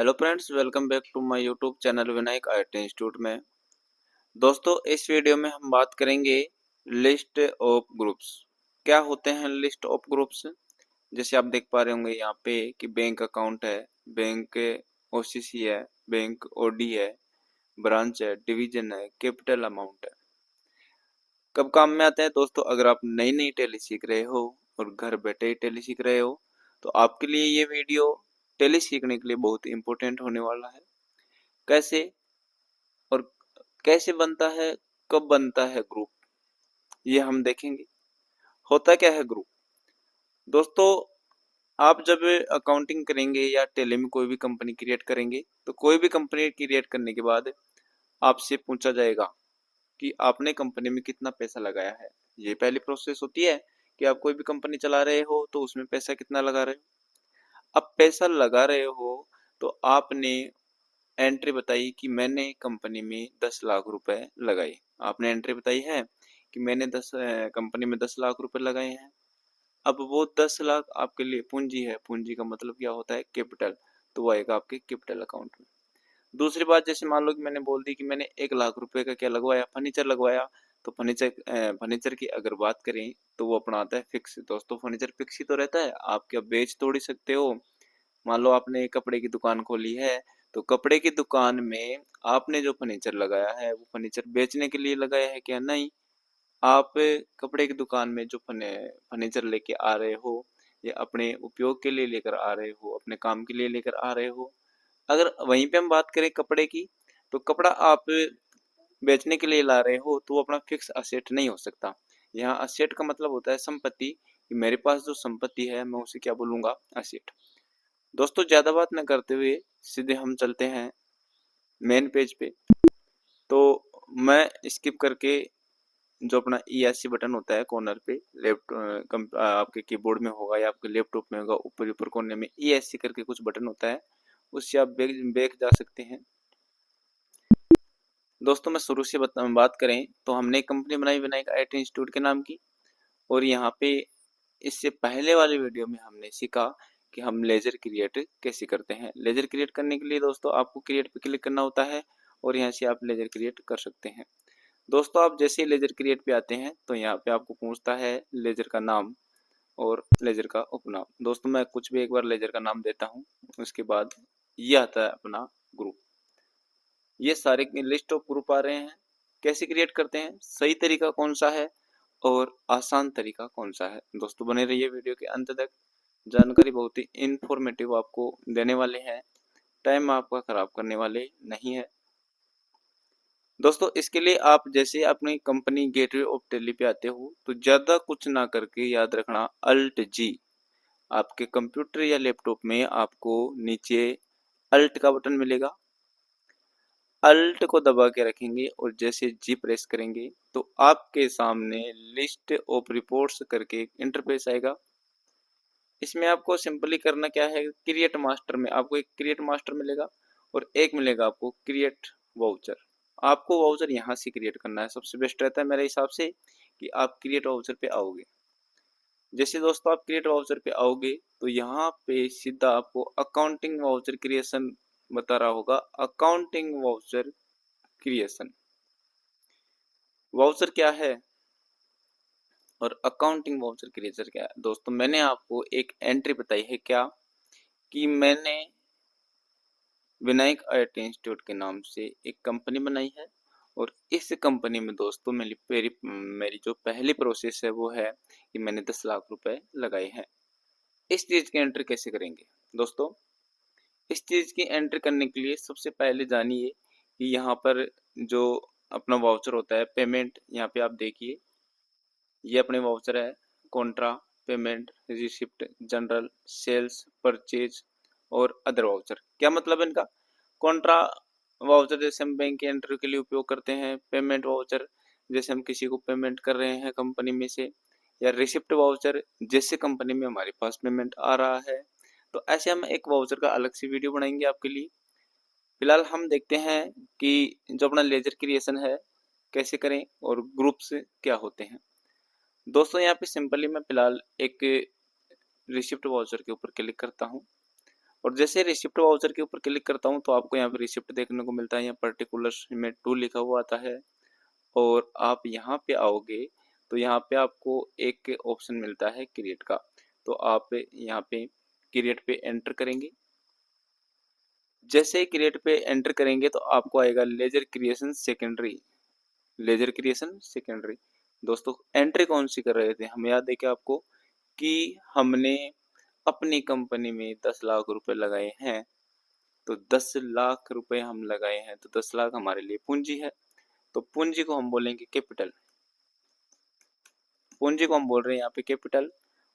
Hello friends, welcome back to my YouTube channel Vinayak IT institute में। दोस्तों, इस video में हम बात करेंगे लिस्ट ऑफ ग्रुप्स। क्या होते हैं लिस्ट ऑफ ग्रुप्स? जैसे आप देख पा रहे होंगे यहाँ पे कि बैंक अकाउंट है, बैंक ओसीसी है, बैंक ओडी है, ब्रांच है, डिवीजन है, कैपिटल अमाउंट है। कब काम में आते हैं दोस्तों? अगर आप नई नई टैली सीख रहे हो और घर बैठे ही टैली सीख रहे हो तो आपके लिए ये वीडियो टैली सीखने के लिए बहुत इंपॉर्टेंट होने वाला है। कैसे और कैसे बनता है, कब बनता है ग्रुप, ये हम देखेंगे। होता क्या है ग्रुप? दोस्तों, आप जब अकाउंटिंग करेंगे या टेली में कोई भी कंपनी क्रिएट करेंगे तो कोई भी कंपनी क्रिएट करने के बाद आपसे पूछा जाएगा कि आपने कंपनी में कितना पैसा लगाया है। ये पहली प्रोसेस होती है कि आप कोई भी कंपनी चला रहे हो तो उसमें पैसा कितना लगा रहे हो। अब पैसा लगा रहे हो तो आपने एंट्री बताई कि मैंने कंपनी में 10 लाख रुपए लगाए। आपने एंट्री बताई है कि मैंने कंपनी में 10 लाख रुपए लगाए हैं। अब वो 10 लाख आपके लिए पूंजी है। पूंजी का मतलब क्या होता है? कैपिटल। तो वो आएगा आपके कैपिटल अकाउंट में। दूसरी बात, जैसे मान लो कि मैंने बोल दी कि मैंने 1 लाख रुपए का क्या लगवाया, फर्नीचर लगवाया। तो फर्नीचर की अगर बात करें तो वो अपना आता है फिक्स। दोस्तों, फर्नीचर फिक्स ही तो रहता है, आप क्या बेच थोड़ी सकते हो। मान लो आपने कपड़े की दुकान खोली है तो कपड़े की दुकान में आपने जो फर्नीचर लगाया है वो फर्नीचर बेचने के लिए लगाया है क्या? नहीं। आप कपड़े की दुकान में जो फर्नीचर लेके आ रहे हो या अपने उपयोग के लिए लेकर आ रहे हो, अपने काम के लिए लेकर आ रहे हो। अगर वहीं पे हम बात करें कपड़े की, तो कपड़ा आप बेचने के लिए ला रहे हो तो वो अपना फिक्स असेट नहीं हो सकता। यहाँ असेट का मतलब होता है संपत्ति, कि मेरे पास जो संपत्ति है मैं उसे क्या बोलूंगा? असेट। दोस्तों, ज्यादा बात न करते हुए सीधे हम चलते हैं मेन पेज पे। तो मैं स्किप करके जो अपना ESC बटन होता है कॉर्नर पे, आपके कीबोर्ड में होगा या आपके लैपटॉप में होगा, ऊपर ऊपर कोने में ESC करके कुछ बटन होता है, उससे आप बैक जा सकते हैं। दोस्तों, मैं शुरू से बात करें तो हमने एक कंपनी बनाई विनायक आईटी इंस्टीट्यूट के नाम की। और यहाँ पे इससे पहले वाले वीडियो में हमने सीखा कि हम लेजर क्रिएट कैसे करते हैं। लेजर क्रिएट करने के लिए दोस्तों आपको क्रिएट पे क्लिक करना होता है और यहाँ से आप लेजर क्रिएट कर सकते हैं। दोस्तों, आप जैसे ही लेजर क्रिएट पे आते हैं तो यहाँ पे आपको पूछता है लेजर का नाम और लेजर का उपनाम। दोस्तों, मैं कुछ भी एक बार लेजर का नाम देता हूँ, उसके बाद ये आता है अपना ग्रुप। ये सारे लिस्ट ऑफ ग्रुप आ रहे हैं। कैसे क्रिएट करते हैं, सही तरीका कौन सा है और आसान तरीका कौन सा है? दोस्तों, बने रहिए वीडियो के अंत तक। जानकारी बहुत ही इंफॉर्मेटिव आपको देने वाले हैं, टाइम आपका खराब करने वाले नहीं है। दोस्तों, इसके लिए आप जैसे अपनी कंपनी गेटवे ऑफ दिल्ली पे आते हो तो ज़्यादा कुछ ना करके याद रखना अल्ट जी। आपके कंप्यूटर या लैपटॉप में आपको नीचे अल्ट का बटन मिलेगा। अल्ट को दबा के रखेंगे और जैसे जी प्रेस करेंगे तो आपके सामने लिस्ट ऑफ रिपोर्ट्स करके एक इंटरफेस आएगा। इसमें आपको सिंपली करना क्या है, क्रिएट मास्टर में आपको एक क्रिएट मास्टर मिलेगा और एक मिलेगा आपको क्रिएट वाउचर। आपको वाउचर यहाँ से क्रिएट करना है। सबसे बेस्ट रहता है मेरे हिसाब से कि आप क्रिएट वाउचर पे आओगे। जैसे दोस्तों आप क्रिएट वाउचर पे आओगे तो यहाँ पे सीधा आपको अकाउंटिंग वाउचर क्रिएशन बता रहा होगा। अकाउंटिंग वाउचर क्रिएशन, वाउचर क्या है और अकाउंटिंग वाउचर क्रिएशन क्या है? दोस्तों, मैंने आपको एक एंट्री बताई है क्या, कि मैंने विनायक आईटी इंस्टीट्यूट के नाम से एक कंपनी बनाई है। और इस कंपनी में दोस्तों मेरी जो पहली प्रोसेस है वो है कि मैंने 10 लाख रुपए लगाए हैं। इस चीज की एंट्री कैसे करेंगे? दोस्तों, इस चीज की एंट्री करने के लिए सबसे पहले जानिए कि यहाँ पर जो अपना वाउचर होता है पेमेंट, यहाँ पे आप देखिए ये अपने वाउचर है। Contra, payment, receipt, journal, sales, purchase और अदर वाउचर। क्या मतलब इनका? कॉन्ट्रा वाउचर जैसे हम बैंक के एंट्री के लिए उपयोग करते हैं। पेमेंट वाउचर जैसे हम किसी को पेमेंट कर रहे हैं कंपनी में से। या रिसिप्ट वाउचर जैसे कंपनी में हमारे पास पेमेंट आ रहा है। तो ऐसे हम एक वाउचर का अलग से वीडियो बनाएंगे आपके लिए। फिलहाल हम देखते हैं कि जो अपना लेजर क्रिएशन है कैसे करें और ग्रुप्स क्या होते हैं। दोस्तों, यहाँ पे सिंपली मैं फिलहाल एक रिसिप्ट वाउचर के ऊपर क्लिक करता हूँ और जैसे रिसिप्ट वाउचर के ऊपर क्लिक करता हूँ तो आपको यहाँ पे रिसिप्ट देखने को मिलता है, यहाँ पर्टिकुलर्स में 2 लिखा हुआ आता है। और आप यहाँ पे आओगे तो यहाँ पे आपको एक ऑप्शन मिलता है क्रिएट का, तो आप यहाँ पे क्रिएट पे एंटर करेंगे। जैसे ही क्रिएट पे एंटर करेंगे तो आपको आएगा laser creation secondary, laser creation secondary. दोस्तों एंट्री कौन सी कर रहे थे हम, याद है क्या आपको कि हमने अपनी कंपनी में 10 लाख रुपए लगाए हैं, तो 10 लाख रुपए हम लगाए हैं तो 10 लाख हमारे लिए पूंजी है, तो पूंजी को हम बोलेंगे कैपिटल, पूंजी को हम बोल रहे हैं यहाँ पे कैपिटल।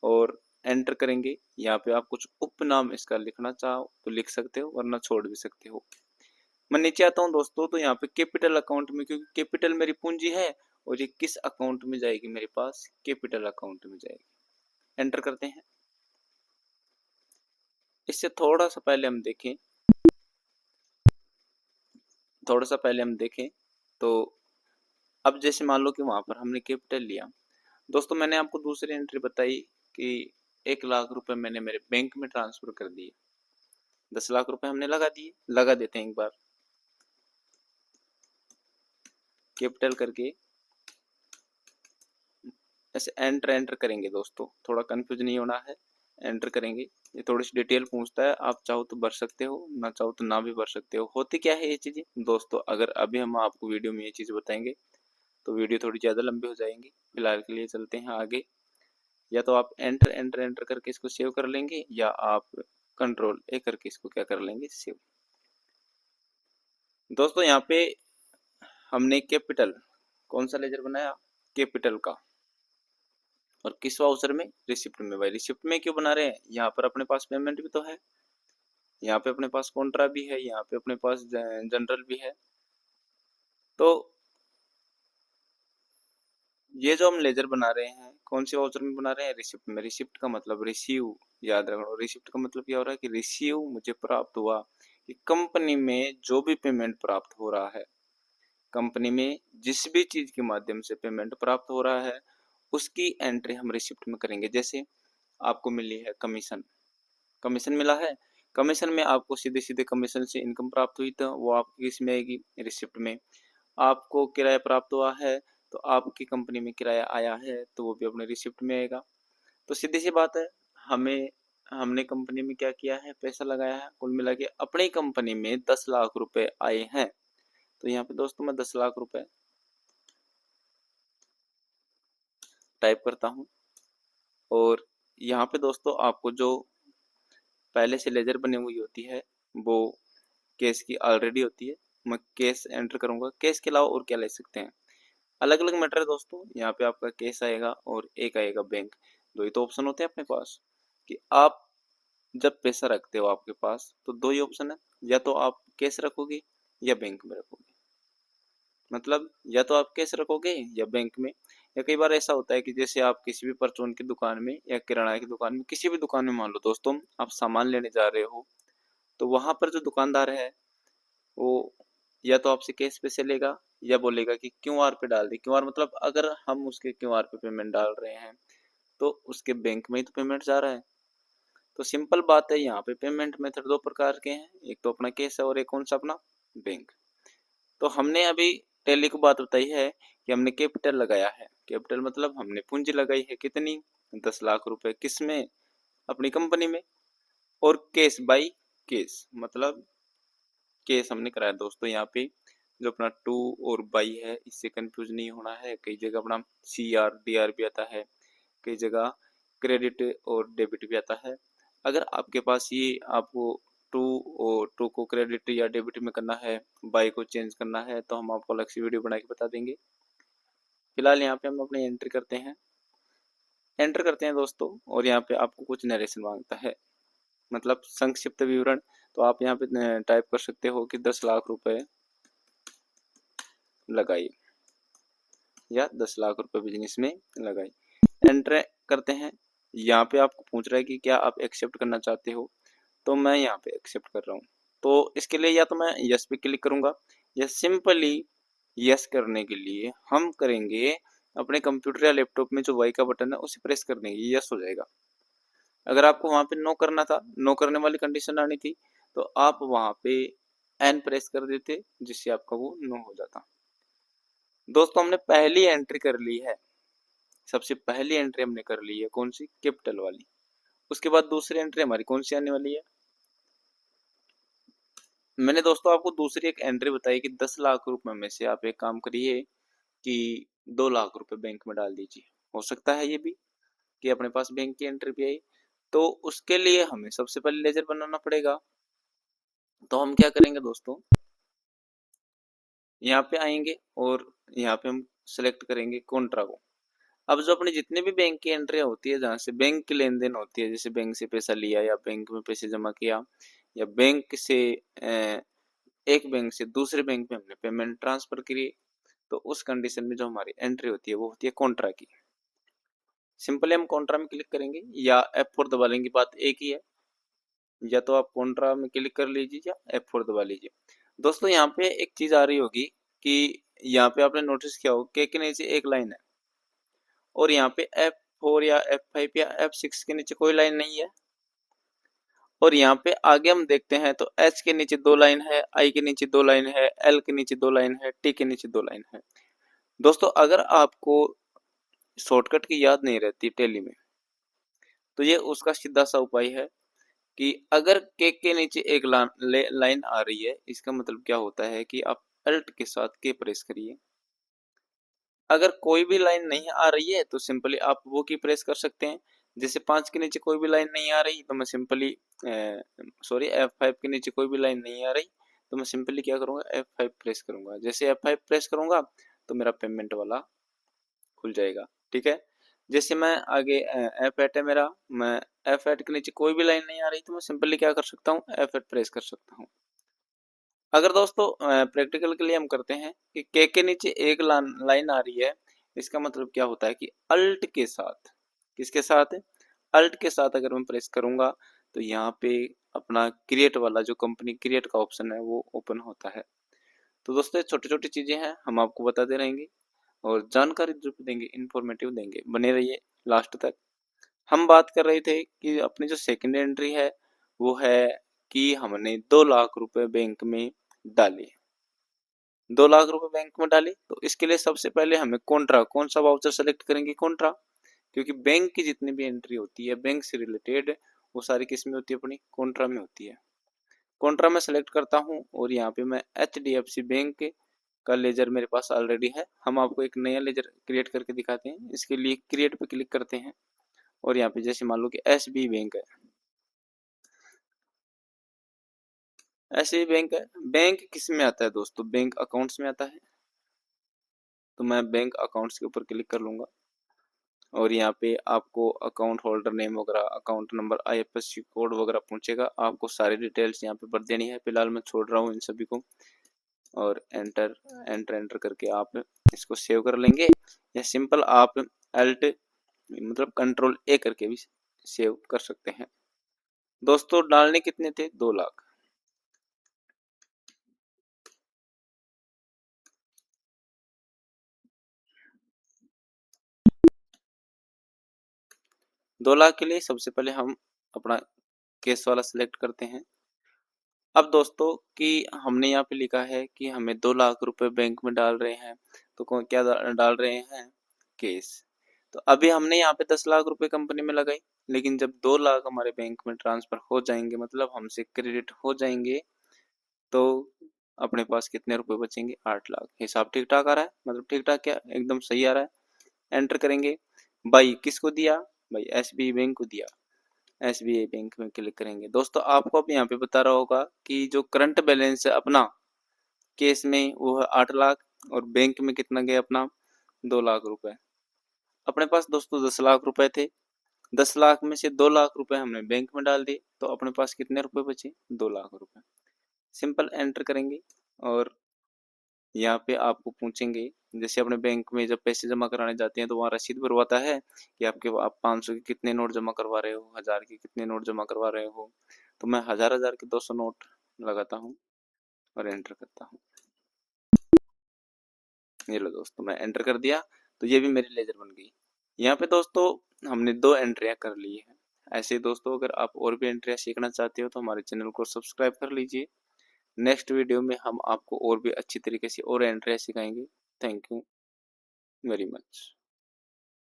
और एंटर करेंगे, यहाँ पे आप कुछ उपनाम इसका लिखना चाहो तो लिख सकते हो वरना छोड़ भी सकते हो। मैं नीचे आता हूँ दोस्तों तो यहाँ पे कैपिटल अकाउंट में, क्योंकि कैपिटल मेरी पूंजी है और ये किस अकाउंट में जाएगी मेरे पास, कैपिटल अकाउंट में जाएगी। एंटर करते हैं। इससे थोड़ा सा पहले हम देखें, तो अब जैसे मान लो कि वहां पर हमने कैपिटल लिया। दोस्तों मैंने आपको दूसरी एंट्री बताई कि 1 लाख रुपए मैंने मेरे बैंक में ट्रांसफर कर दिए, 10 लाख रुपए हमने लगा दिए, लगा देते हैं एक बार कैपिटल करके, ऐसे एंटर करेंगे। दोस्तों थोड़ा कंफ्यूज नहीं होना है, एंटर करेंगे। ये थोड़ी सी डिटेल पूछता है, आप चाहो तो भर सकते हो, ना चाहो तो ना भी भर सकते हो। होती क्या है ये चीजें दोस्तों, अगर अभी हम आपको वीडियो में ये चीज बताएंगे तो वीडियो थोड़ी ज्यादा लंबी हो जाएंगी। फिलहाल के लिए चलते हैं आगे। या तो आप एंटर करके इसको सेव कर लेंगे, या आप कंट्रोल ए करके इसको क्या कर लेंगे, सेव। दोस्तों यहाँ पे हमने कैपिटल कौन सा लेजर बनाया, कैपिटल का, और किस वाउचर में, रिसिप्ट में। भाई रिसिप्ट में क्यों बना रहे हैं, यहाँ पर अपने पास पेमेंट भी तो है, यहाँ पे अपने पास कॉन्ट्रा भी है, यहाँ पे अपने पास जनरल भी है। तो ये जो हम लेजर बना रहे हैं कौन से वाउचर में बना रहे हैं, रिसिप्ट में। रिसिप्ट का मतलब रिसीव, याद रखना। रिसिप्ट का मतलब क्या हो रहा है कि रिसीव मुझे प्राप्त हुआ, कि कंपनी में जो भी पेमेंट प्राप्त हो रहा है, कंपनी में जिस भी चीज के माध्यम से पेमेंट प्राप्त हो रहा है उसकी एंट्री हम रिसिप्ट में करेंगे। जैसे आपको मिली है कमीशन, कमीशन मिला है, कमीशन में आपको सीधे सीधे कमीशन से इनकम प्राप्त हुई तो वो आपकी किसमें आएगी, रिसिप्ट में। आपको किराया प्राप्त हुआ है तो आपकी कंपनी में किराया आया है तो वो भी अपने रिसिप्ट में आएगा। तो सीधी सी बात है, हमें हमने कंपनी में क्या किया है, पैसा लगाया है, कुल मिला के अपनी कंपनी में 10 लाख रुपए आए हैं। तो यहाँ पे दोस्तों मैं 10 लाख रुपए टाइप करता हूँ। और यहाँ पे दोस्तों आपको जो पहले से लेजर बनी हुई होती है वो केस की ऑलरेडी होती है। मैं केस एंटर करूंगा, केस के अलावा और क्या ले सकते हैं, अलग अलग मैटर है दोस्तों। यहाँ पे आपका केस आएगा और एक आएगा बैंक। दो ही तो ऑप्शन होते हैं अपने पास, कि आप जब पैसा रखते हो आपके पास तो दो ही ऑप्शन है, या तो आप कैश रखोगे या बैंक में रखोगे। मतलब या तो आप कैश रखोगे या बैंक में। या कई बार ऐसा होता है कि जैसे आप किसी भी परचून की दुकान में या किराना की दुकान में, किसी भी दुकान में मान लो दोस्तों आप सामान लेने जा रहे हो, तो वहां पर जो दुकानदार है वो या तो आपसे कैश पैसे लेगा या बोलेगा कि क्यूआर पे डाल दे। क्यूआर मतलब अगर हम उसके क्यूआर पे पेमेंट डाल रहे हैं तो उसके बैंक में ही तो पेमेंट जा रहा है। तो सिंपल बात है, यहाँ पे पेमेंट मेथड दो प्रकार के हैं, एक तो अपना कैश है और एक कौन सा, अपना बैंक। तो हमने अभी टैली को बात बताई है कि हमने कैपिटल लगाया है, कैपिटल मतलब हमने पूंजी लगाई है कितनी, 10 लाख रुपए, किसमें, अपनी कंपनी में। और कैश बाई कैश मतलब केस हमने कराया। दोस्तों यहाँ पे जो अपना टू और बाई है इससे कंफ्यूज नहीं होना है, कई जगह अपना CR DR भी आता है, कई जगह क्रेडिट और डेबिट भी आता है। अगर आपके पास ये आपको टू और टू को क्रेडिट या डेबिट में करना है, बाई को चेंज करना है, तो हम आपको अलग से वीडियो बना के बता देंगे। फिलहाल यहाँ पे हम अपनी एंट्री करते हैं, एंटर करते हैं दोस्तों। और यहाँ पे आपको कुछ नरेशन मांगता है, मतलब संक्षिप्त विवरण। तो आप यहाँ पे टाइप कर सकते हो कि 10 लाख रुपए लगाई, या 10 लाख रुपए बिजनेस में लगाई। एंटर करते हैं। यहाँ पे आपको पूछ रहा है कि क्या आप एक्सेप्ट करना चाहते हो, तो मैं यहाँ पे एक्सेप्ट कर रहा हूँ। तो इसके लिए या तो मैं यस पे क्लिक करूंगा, या सिंपली यस करने के लिए हम करेंगे अपने कंप्यूटर या लैपटॉप में जो वाई का बटन है उसे प्रेस कर देंगे, यस हो जाएगा। अगर आपको वहां पे नो करना था, नो करने वाली कंडीशन आनी थी, तो आप वहां पे एन प्रेस कर देते, जिससे आपका वो नो हो जाता। दोस्तों हमने पहली एंट्री कर ली है, सबसे पहली एंट्री हमने कर ली है, कौन सी? कैपिटल वाली। उसके बाद दूसरी एंट्री हमारी कौन सी आने वाली है? मैंने दोस्तों आपको दूसरी एक एंट्री बताई कि 10 लाख रुपए में से आप एक काम करिए कि 2 लाख रुपए बैंक में डाल दीजिए। हो सकता है ये भी कि अपने पास बैंक की एंट्री भी आई, तो उसके लिए हमें सबसे पहले लेजर बनाना पड़ेगा। तो हम क्या करेंगे दोस्तों, यहाँ पे आएंगे और यहाँ पे हम सेलेक्ट करेंगे कॉन्ट्रा को। अब जो अपनी जितनी भी बैंक की एंट्री होती है, जहाँ से बैंक की लेन देन होती है, जैसे बैंक से पैसा लिया या बैंक में पैसे जमा किया या बैंक से एक बैंक से दूसरे बैंक में हमने पेमेंट ट्रांसफर करी, तो उस कंडीशन में जो हमारी एंट्री होती है वो होती है कॉन्ट्रा की। सिंपली हम कॉन्ट्रा में क्लिक करेंगे या F4 दबा लेंगे, बात एक ही है। या तो आप कॉन्ट्रा में क्लिक कर लीजिए या F4 दबा लीजिए। दोस्तों यहाँ पे एक चीज आ रही होगी कि यहाँ पे आपने नोटिस किया हो के नीचे एक लाइन है और यहाँ पे F4 या F5 या F6 के नीचे कोई लाइन नहीं है। और यहाँ पे आगे हम देखते हैं तो H के नीचे 2 लाइन है, I के नीचे 2 लाइन है, L के नीचे 2 लाइन है, T के नीचे 2 लाइन है। दोस्तों अगर आपको शॉर्टकट की याद नहीं रहती टैली में, तो ये उसका सीधा सा उपाय है कि अगर के नीचे एक लाइन आ रही है, इसका मतलब क्या होता है कि आप अल्ट के साथ के प्रेस करिए। अगर कोई भी लाइन नहीं आ रही है तो सिंपली आप वो की प्रेस कर सकते हैं। जैसे 5 के नीचे कोई भी लाइन नहीं आ रही तो मैं सिंपली सॉरी F5 के नीचे कोई भी लाइन नहीं आ रही तो मैं सिंपली क्या करूंगा, F5 प्रेस करूंगा। जैसे F5 प्रेस करूंगा तो मेरा पेमेंट वाला खुल जाएगा। ठीक है, जैसे मैं आगे F8 है मेरा, मैं F8 के नीचे कोई भी लाइन नहीं आ रही तो मैं सिंपली क्या कर सकता हूँ, F8 प्रेस कर सकता हूँ। अगर दोस्तों प्रैक्टिकल के लिए हम करते हैं कि के नीचे एक लाइन आ रही है, इसका मतलब क्या होता है कि अल्ट के साथ, किसके साथ? अल्ट के साथ अगर मैं प्रेस करूंगा तो यहाँ पे अपना क्रिएट वाला जो कंपनी क्रिएट का ऑप्शन है वो ओपन होता है। तो दोस्तों छोटी छोटी चीजें हैं, हम आपको बताते रहेंगे और जानकारी जरूर देंगे, इंफॉर्मेटिव देंगे, बने रहिए लास्ट तक। हम बात कर रहे थे कि अपनी जो सेकंड एंट्री है वो है कि हमने 2 लाख रुपए बैंक में डाले। 2 लाख रुपए बैंक में डाले तो इसके लिए सबसे पहले हमें कॉन्ट्रा, कौन सा वाउचर सेलेक्ट करेंगे, कॉन्ट्रा। क्योंकि बैंक की जितनी भी एंट्री होती है बैंक से रिलेटेड, वो सारी किस में होती है, अपनी कॉन्ट्रा में होती है। कॉन्ट्रा में सेलेक्ट करता हूँ और यहाँ पे मैं HDFC बैंक का लेजर मेरे पास ऑलरेडी है। हम आपको एक नया लेजर क्रिएट करके दिखाते हैं, इसके लिए क्रिएट पे क्लिक करते हैं और यहाँ पे जैसे मान लो कि SBI बैंक है, SBI बैंक है। बैंक किस में आता है दोस्तों, बैंक अकाउंट्स में आता है। तो मैं बैंक अकाउंट्स के ऊपर क्लिक कर लूंगा और यहाँ पे आपको अकाउंट होल्डर नेम वगैरह, अकाउंट नंबर, IFSC कोड वगैरह पूछेगा, आपको सारी डिटेल्स यहाँ पे भर देनी है। फिलहाल मैं छोड़ रहा हूँ इन सभी को और एंटर एंटर एंटर करके आप इसको सेव कर लेंगे या सिंपल आप अल्ट मतलब कंट्रोल A करके भी सेव कर सकते हैं। दोस्तों डालने कितने थे, 2 लाख। दो लाख के लिए सबसे पहले हम अपना केस वाला सिलेक्ट करते हैं। अब दोस्तों कि हमने यहाँ पे लिखा है कि हमें 2 लाख रुपए बैंक में डाल रहे हैं, तो क्या डाल रहे हैं, केस। तो अभी हमने यहाँ पे 10 लाख रुपए कंपनी में लगाई, लेकिन जब 2 लाख हमारे बैंक में ट्रांसफर हो जाएंगे, मतलब हमसे क्रेडिट हो जाएंगे, तो अपने पास कितने रुपए बचेंगे, 8 लाख। हिसाब ठीक ठाक आ रहा है, मतलब ठीक ठाक क्या, एकदम सही आ रहा है। एंटर करेंगे, भाई किसको दिया, भाई SBI बैंक को दिया। SBI बैंक में क्लिक करेंगे। दोस्तों आपको अब यहाँ पे बता रहा होगा कि जो करंट बैलेंस है अपना केस में वो है 8 लाख और बैंक में कितना गया अपना, 2 लाख रुपए। अपने पास दोस्तों 10 लाख रुपए थे, 10 लाख में से 2 लाख रुपए हमने बैंक में डाल दिए, तो अपने पास कितने रुपए बचे, 2 लाख रुपए। सिंपल एंटर करेंगे और यहाँ पे आपको पूछेंगे, जैसे अपने बैंक में जब पैसे जमा कराने जाते हैं तो वहाँ रसीद भरवाता है कि आप 500 के कितने नोट जमा करवा रहे हो, 1000 के कितने नोट जमा करवा रहे हो। तो मैं 1000 के 200 नोट लगाता हूँ और एंटर करता हूँ। ये लो दोस्तों मैं एंटर कर दिया, तो ये भी मेरी लेजर बन गई। यहाँ पे दोस्तों हमने 2 एंट्रियां कर ली है। ऐसे ही दोस्तों अगर आप और भी एंट्रियाँ सीखना चाहते हो तो हमारे चैनल को सब्सक्राइब कर लीजिए। नेक्स्ट वीडियो में हम आपको और भी अच्छी तरीके से और एंट्रियाँ सिखाएंगे। Thank you very much.